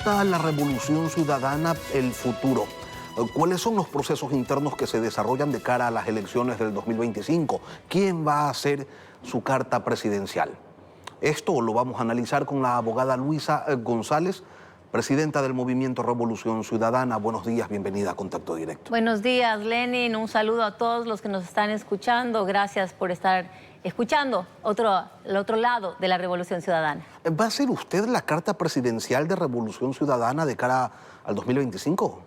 apunta la Revolución Ciudadana el futuro? ¿Cuáles son los procesos internos que se desarrollan de cara a las elecciones del 2025? ¿Quién va a hacer su carta presidencial? Esto lo vamos a analizar con la abogada Luisa González, presidenta del Movimiento Revolución Ciudadana. Buenos días, bienvenida a Contacto Directo. Buenos días, Lenin. Un saludo a todos los que nos están escuchando. Gracias por estar escuchando el otro lado de la Revolución Ciudadana. ¿Va a ser usted la carta presidencial de Revolución Ciudadana de cara al 2025?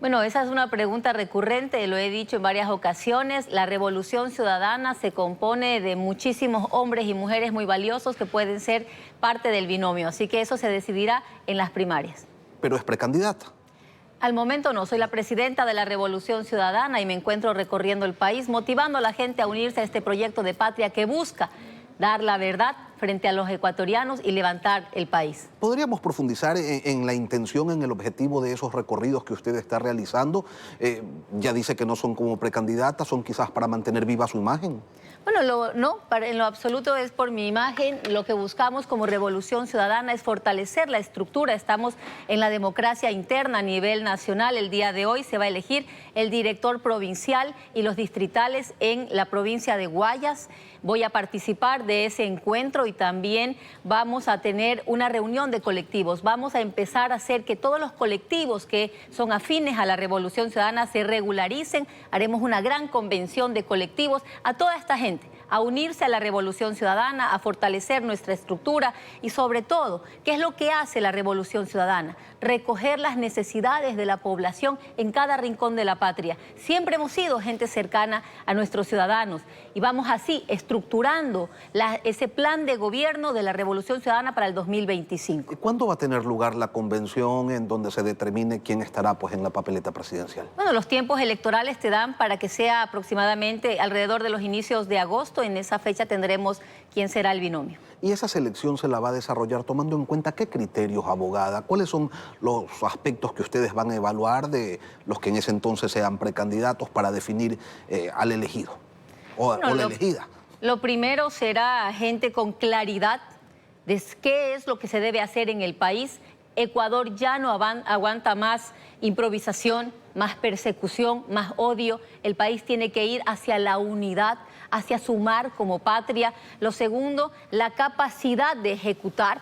Bueno, esa es una pregunta recurrente, lo he dicho en varias ocasiones. La Revolución Ciudadana se compone de muchísimos hombres y mujeres muy valiosos que pueden ser parte del binomio, así que eso se decidirá en las primarias. ¿Pero es precandidata? Al momento no, soy la presidenta de la Revolución Ciudadana y me encuentro recorriendo el país, motivando a la gente a unirse a este proyecto de patria que busca dar la verdad frente a los ecuatorianos y levantar el país. ¿Podríamos profundizar en la intención, en el objetivo de esos recorridos que usted está realizando? Ya dice que no son como precandidata, son quizás para mantener viva su imagen. Bueno, en lo absoluto es por mi imagen. Lo que buscamos como Revolución Ciudadana es fortalecer la estructura. Estamos en la democracia interna a nivel nacional. El día de hoy se va a elegir el director provincial y los distritales en la provincia de Guayas. Voy a participar de ese encuentro y también vamos a tener una reunión de colectivos. Vamos a empezar a hacer que todos los colectivos que son afines a la Revolución Ciudadana se regularicen. Haremos una gran convención de colectivos a toda esta gente a unirse a la Revolución Ciudadana, a fortalecer nuestra estructura y sobre todo, ¿qué es lo que hace la Revolución Ciudadana? Recoger las necesidades de la población en cada rincón de la patria. Siempre hemos sido gente cercana a nuestros ciudadanos y vamos así estructurando ese plan de gobierno de la Revolución Ciudadana para el 2025. ¿Cuándo va a tener lugar la convención en donde se determine quién estará en la papeleta presidencial? Bueno, los tiempos electorales te dan para que sea aproximadamente alrededor de los inicios de agosto. En esa fecha tendremos quién será el binomio. ¿Y esa selección se la va a desarrollar tomando en cuenta qué criterios, abogada? ¿Cuáles son los aspectos que ustedes van a evaluar de los que en ese entonces sean precandidatos para definir al elegido o la elegida? Lo primero será gente con claridad de qué es lo que se debe hacer en el país. Ecuador ya no aguanta más improvisación, más persecución, más odio. El país tiene que ir hacia la unidad, hacia sumar como patria. Lo segundo, la capacidad de ejecutar.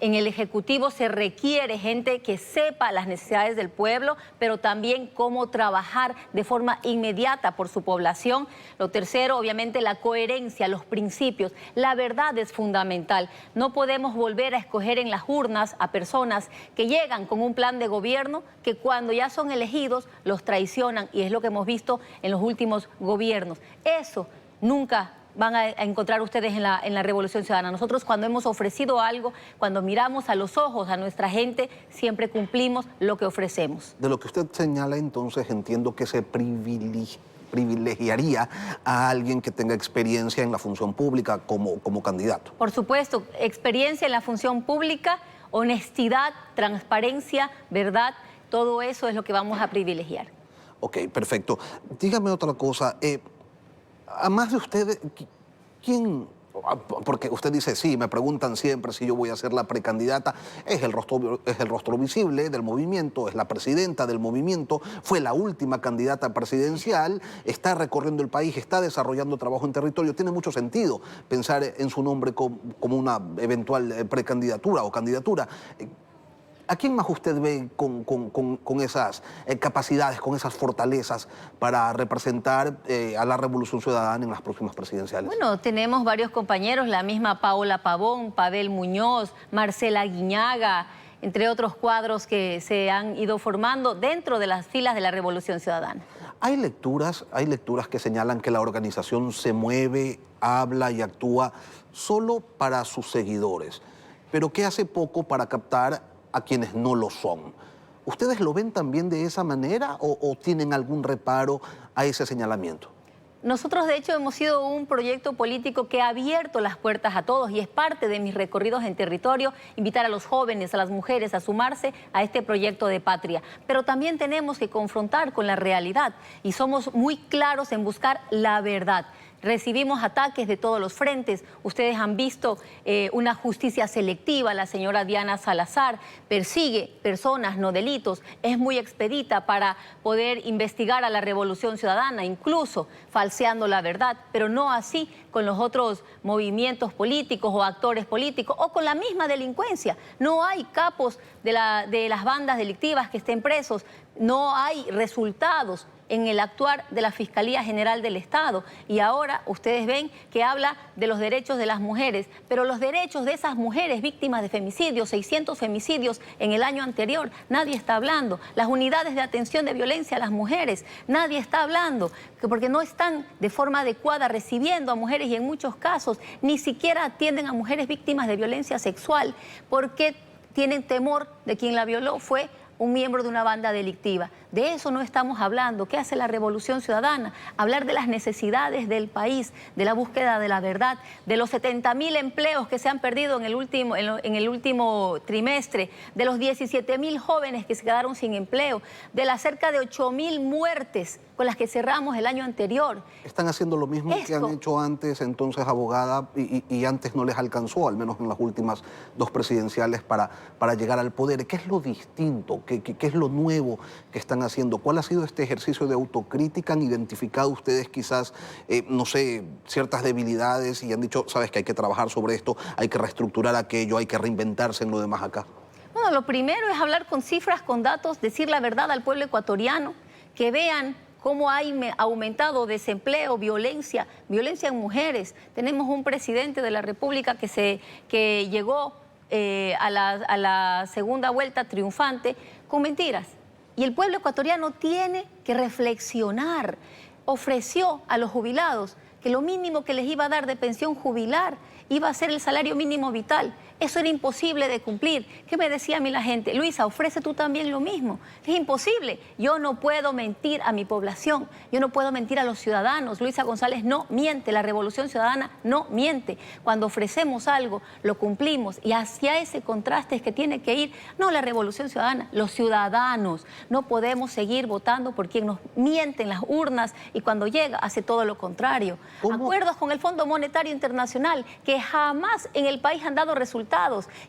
En el Ejecutivo se requiere gente que sepa las necesidades del pueblo, pero también cómo trabajar de forma inmediata por su población. Lo tercero, obviamente, la coherencia, los principios. La verdad es fundamental. No podemos volver a escoger en las urnas a personas que llegan con un plan de gobierno que cuando ya son elegidos los traicionan, y es lo que hemos visto en los últimos gobiernos. Eso nunca van a encontrar ustedes en la Revolución Ciudadana. Nosotros cuando hemos ofrecido algo, cuando miramos a los ojos a nuestra gente, siempre cumplimos lo que ofrecemos. De lo que usted señala, entonces, entiendo que se privilegiaría a alguien que tenga experiencia en la función pública como candidato. Por supuesto, experiencia en la función pública, honestidad, transparencia, verdad, todo eso es lo que vamos a privilegiar. Ok, perfecto. Dígame otra cosa. Además de usted, ¿quién? Porque usted dice, sí, me preguntan siempre si yo voy a ser la precandidata. Es el rostro visible del movimiento, es la presidenta del movimiento, fue la última candidata presidencial, está recorriendo el país, está desarrollando trabajo en territorio. Tiene mucho sentido pensar en su nombre como una eventual precandidatura o candidatura. ¿A quién más usted ve con esas capacidades, con esas fortalezas para representar a la Revolución Ciudadana en las próximas presidenciales? Bueno, tenemos varios compañeros, la misma Paola Pavón, Pavel Muñoz, Marcela Guiñaga, entre otros cuadros que se han ido formando dentro de las filas de la Revolución Ciudadana. Hay lecturas que señalan que la organización se mueve, habla y actúa solo para sus seguidores, pero que hace poco para captar a quienes no lo son. ¿Ustedes lo ven también de esa manera o tienen algún reparo a ese señalamiento? Nosotros, de hecho, hemos sido un proyecto político que ha abierto las puertas a todos y es parte de mis recorridos en territorio, invitar a los jóvenes, a las mujeres a sumarse a este proyecto de patria. Pero también tenemos que confrontar con la realidad y somos muy claros en buscar la verdad. recibimos ataques de todos los frentes. Ustedes han visto una justicia selectiva. La señora Diana Salazar persigue personas, no delitos. Es muy expedita para poder investigar a la Revolución Ciudadana, incluso falseando la verdad, pero no así con los otros movimientos políticos o actores políticos o con la misma delincuencia. No hay capos de las bandas delictivas que estén presos, no hay resultados en el actuar de la Fiscalía General del Estado. Y ahora ustedes ven que habla de los derechos de las mujeres, pero los derechos de esas mujeres víctimas de femicidios, 600 femicidios en el año anterior, nadie está hablando. Las unidades de atención de violencia a las mujeres, nadie está hablando, porque no están de forma adecuada recibiendo a mujeres y en muchos casos ni siquiera atienden a mujeres víctimas de violencia sexual, porque tienen temor de quien la violó fue un miembro de una banda delictiva. De eso no estamos hablando. ¿Qué hace la Revolución Ciudadana? Hablar de las necesidades del país, de la búsqueda de la verdad, de los 70.000 empleos que se han perdido en el último trimestre, de los 17.000 jóvenes que se quedaron sin empleo, de las cerca de 8.000 muertes con las que cerramos el año anterior. Están haciendo lo mismo que han hecho antes, entonces, abogada, y antes no les alcanzó, al menos en las últimas 2 presidenciales, para llegar al poder. ¿Qué es lo distinto? ¿Qué es lo nuevo que están haciendo? ¿Cuál ha sido este ejercicio de autocrítica? ¿Han identificado ustedes quizás, no sé, ciertas debilidades y han dicho, sabes que hay que trabajar sobre esto, hay que reestructurar aquello, hay que reinventarse en lo demás acá? Bueno, lo primero es hablar con cifras, con datos, decir la verdad al pueblo ecuatoriano, que vean cómo ha aumentado desempleo, violencia en mujeres. Tenemos un presidente de la República que llegó a la segunda vuelta triunfante con mentiras. Y el pueblo ecuatoriano tiene que reflexionar. Ofreció a los jubilados que lo mínimo que les iba a dar de pensión jubilar iba a ser el salario mínimo vital. Eso era imposible de cumplir. ¿Qué me decía a mí la gente? Luisa, ofrece tú también lo mismo. Es imposible. Yo no puedo mentir a mi población. Yo no puedo mentir a los ciudadanos. Luisa González no miente. La Revolución Ciudadana no miente. Cuando ofrecemos algo, lo cumplimos. Y hacia ese contraste es que tiene que ir, no la Revolución Ciudadana, los ciudadanos. No podemos seguir votando por quien nos miente en las urnas y cuando llega hace todo lo contrario. ¿Cómo? Acuerdos con el Fondo Monetario Internacional que jamás en el país han dado resultados,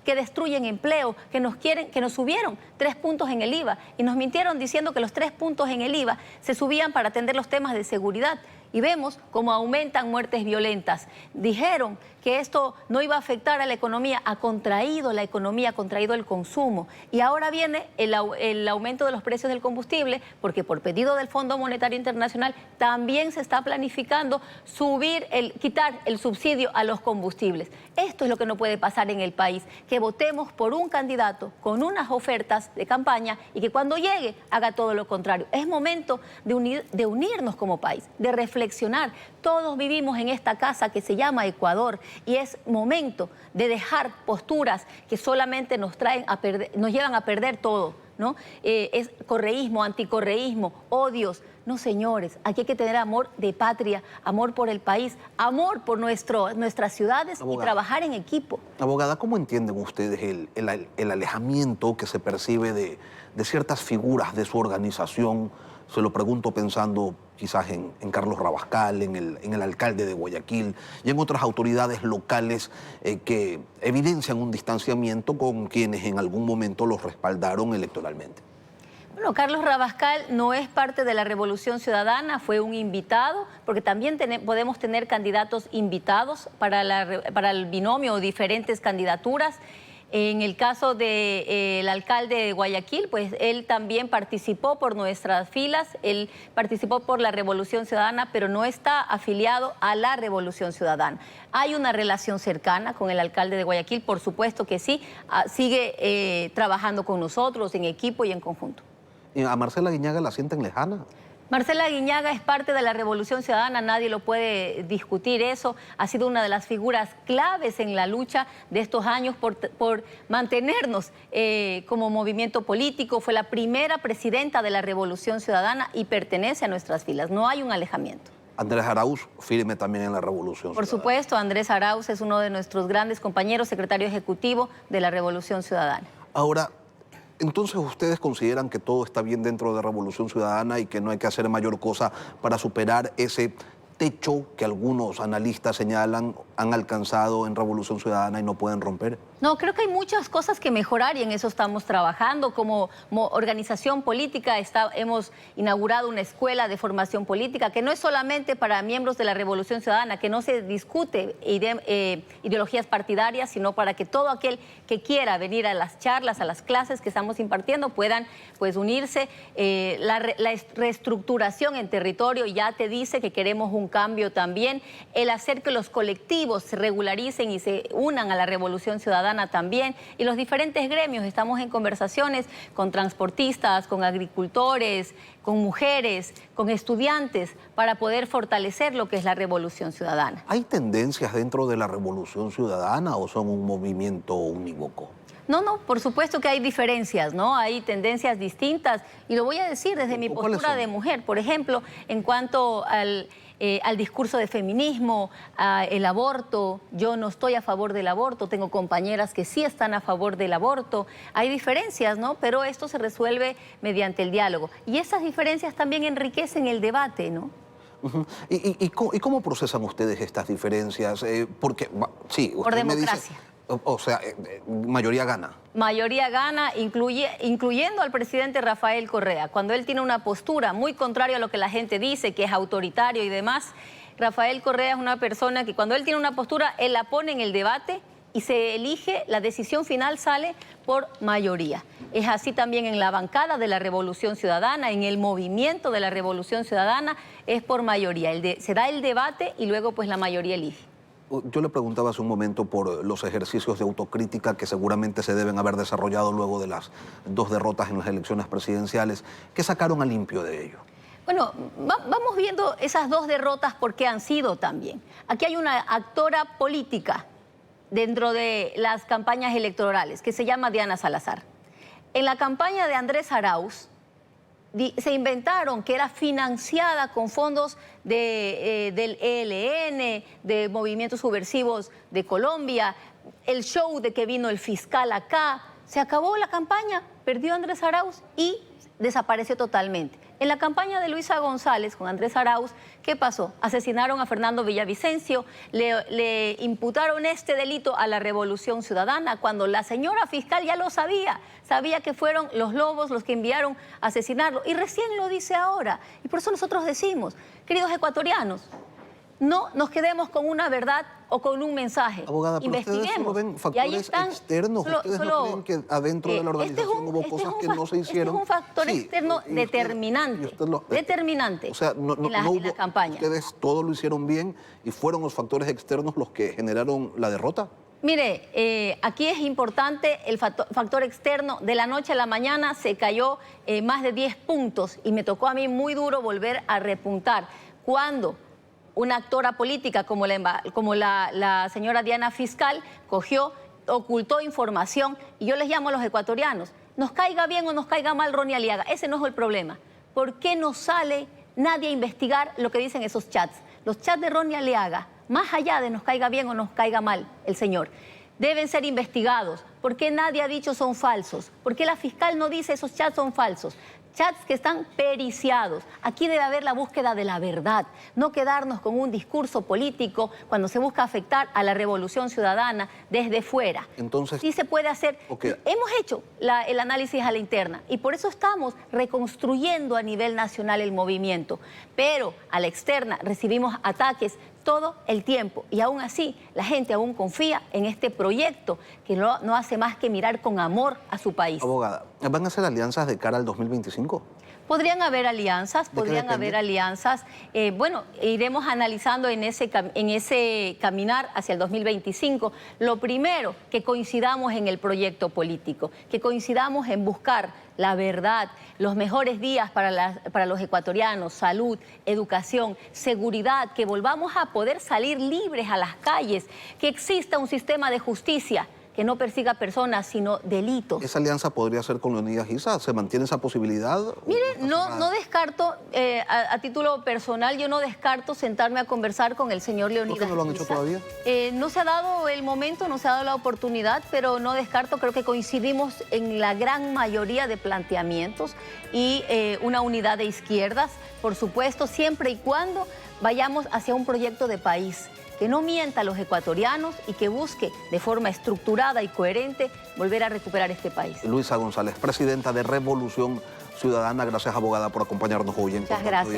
que destruyen empleo, que nos subieron 3 puntos en el IVA y nos mintieron diciendo que los 3 puntos en el IVA se subían para atender los temas de seguridad. Y vemos cómo aumentan muertes violentas. Dijeron que esto no iba a afectar a la economía, ha contraído la economía, ha contraído el consumo. Y ahora viene el aumento de los precios del combustible, porque por pedido del Fondo Monetario Internacional también se está planificando quitar el subsidio a los combustibles. Esto es lo que no puede pasar en el país, que votemos por un candidato con unas ofertas de campaña y que cuando llegue haga todo lo contrario. Es momento de unirnos como país, de reflexionar. Todos vivimos en esta casa que se llama Ecuador y es momento de dejar posturas que solamente nos llevan a perder todo, ¿no? Es correísmo, anticorreísmo, odios. No, señores, aquí hay que tener amor de patria, amor por el país, amor por nuestras ciudades. Abogada, y trabajar en equipo. Abogada, ¿cómo entienden ustedes el alejamiento que se percibe de ciertas figuras de su organización? Se lo pregunto pensando quizás en Carlos Rabascal, en el alcalde de Guayaquil y en otras autoridades locales que evidencian un distanciamiento con quienes en algún momento los respaldaron electoralmente. Bueno, Carlos Rabascal no es parte de la Revolución Ciudadana, fue un invitado, porque también podemos tener candidatos invitados para el binomio o diferentes candidaturas. En el caso del alcalde de Guayaquil, pues él también participó por nuestras filas, él participó por la Revolución Ciudadana, pero no está afiliado a la Revolución Ciudadana. Hay una relación cercana con el alcalde de Guayaquil, por supuesto que sí, sigue trabajando con nosotros en equipo y en conjunto. ¿Y a Marcela Guiñaga la sienten lejana? Marcela Guiñaga es parte de la Revolución Ciudadana, nadie lo puede discutir eso. Ha sido una de las figuras claves en la lucha de estos años por mantenernos como movimiento político. Fue la primera presidenta de la Revolución Ciudadana y pertenece a nuestras filas. No hay un alejamiento. Andrés Arauz, firme también en la Revolución Ciudadana. Por supuesto, Andrés Arauz es uno de nuestros grandes compañeros, secretario ejecutivo de la Revolución Ciudadana. Ahora, entonces, ¿ustedes consideran que todo está bien dentro de Revolución Ciudadana y que no hay que hacer mayor cosa para superar ese techo que algunos analistas señalan han alcanzado en Revolución Ciudadana y no pueden romper? No, creo que hay muchas cosas que mejorar y en eso estamos trabajando. Como organización política hemos inaugurado una escuela de formación política que no es solamente para miembros de la Revolución Ciudadana, que no se discute ideologías partidarias, sino para que todo aquel que quiera venir a las charlas, a las clases que estamos impartiendo, puedan pues unirse. La reestructuración en territorio ya te dice que queremos un cambio también. El hacer que los colectivos se regularicen y se unan a la Revolución Ciudadana también, y los diferentes gremios. Estamos en conversaciones con transportistas, con agricultores, con mujeres, con estudiantes, para poder fortalecer lo que es la Revolución Ciudadana. ¿Hay tendencias dentro de la Revolución Ciudadana o son un movimiento unívoco? No, por supuesto que hay diferencias, ¿no? Hay tendencias distintas, y lo voy a decir desde mi postura de mujer. Por ejemplo, en cuanto al discurso de feminismo, el aborto, yo no estoy a favor del aborto, tengo compañeras que sí están a favor del aborto. Hay diferencias, ¿no? Pero esto se resuelve mediante el diálogo. Y esas diferencias también enriquecen el debate, ¿no? ¿Y cómo procesan ustedes estas diferencias? Porque, sí, por democracia. Me dice, o sea, mayoría gana. Mayoría gana, incluyendo al presidente Rafael Correa. Cuando él tiene una postura muy contraria a lo que la gente dice, que es autoritario y demás, Rafael Correa es una persona que cuando él tiene una postura, él la pone en el debate y se elige, la decisión final sale por mayoría. Es así también en la bancada de la Revolución Ciudadana, en el movimiento de la Revolución Ciudadana, es por mayoría. Se da el debate y luego pues la mayoría elige. Yo le preguntaba hace un momento por los ejercicios de autocrítica que seguramente se deben haber desarrollado luego de las 2 derrotas en las elecciones presidenciales. ¿Qué sacaron a limpio de ello? Bueno, vamos viendo esas 2 derrotas por qué han sido también. Aquí hay una actora política dentro de las campañas electorales que se llama Diana Salazar. En la campaña de Andrés Arauz, se inventaron que era financiada con fondos del ELN, de movimientos subversivos de Colombia, el show de que vino el fiscal acá. Se acabó la campaña, perdió Andrés Arauz y desapareció totalmente. En la campaña de Luisa González con Andrés Arauz, ¿qué pasó? Asesinaron a Fernando Villavicencio, le imputaron este delito a la Revolución Ciudadana, cuando la señora fiscal ya lo sabía que fueron los lobos los que enviaron a asesinarlo, y recién lo dice ahora. Y por eso nosotros decimos, queridos ecuatorianos, no nos quedemos con una verdad o con un mensaje. Abogada, pero investiguemos. ustedes solo ven factores externos. ¿Ustedes no creen que adentro de la organización hubo cosas que no se hicieron? Este es un factor externo determinante. Determinante o sea, no en la campaña. ¿Ustedes todo lo hicieron bien y fueron los factores externos los que generaron la derrota? Mire, aquí es importante el factor externo. De la noche a la mañana se cayó más de 10 puntos y me tocó a mí muy duro volver a repuntar. Cuando una actora política como la señora Diana Fiscal ocultó información, y yo les llamo a los ecuatorianos, nos caiga bien o nos caiga mal Ronnie Aliaga, ese no es el problema. ¿Por qué no sale nadie a investigar lo que dicen esos chats? Los chats de Ronnie Aliaga, más allá de nos caiga bien o nos caiga mal el señor, deben ser investigados. ¿Por qué nadie ha dicho son falsos? ¿Por qué la fiscal no dice esos chats son falsos? Chats que están periciados. Aquí debe haber la búsqueda de la verdad, no quedarnos con un discurso político cuando se busca afectar a la Revolución Ciudadana desde fuera. Entonces, sí se puede hacer. Okay. Hemos hecho el análisis a la interna y por eso estamos reconstruyendo a nivel nacional el movimiento. Pero a la externa recibimos ataques todo el tiempo y aún así la gente aún confía en este proyecto que no hace más que mirar con amor a su país. Abogada, ¿van a hacer alianzas de cara al 2025? Podrían haber alianzas, bueno, iremos analizando en ese caminar hacia el 2025. Lo primero, que coincidamos en el proyecto político, que coincidamos en buscar la verdad, los mejores días para los ecuatorianos, salud, educación, seguridad, que volvamos a poder salir libres a las calles, que exista un sistema de justicia que no persiga personas, sino delitos. ¿Esa alianza podría ser con Leonidas Issa? ¿Se mantiene esa posibilidad? Mire, ¿O no descarto, a título personal, yo no descarto sentarme a conversar con el señor Leonidas ¿Por qué no lo han hecho Issa. todavía? No se ha dado el momento, no se ha dado la oportunidad, pero no descarto, creo que coincidimos en la gran mayoría de planteamientos y una unidad de izquierdas, por supuesto, siempre y cuando vayamos hacia un proyecto de país que no mienta a los ecuatorianos y que busque de forma estructurada y coherente volver a recuperar este país. Luisa González, presidenta de Revolución Ciudadana. Gracias, abogada, por acompañarnos hoy en Muchas Contacto gracias.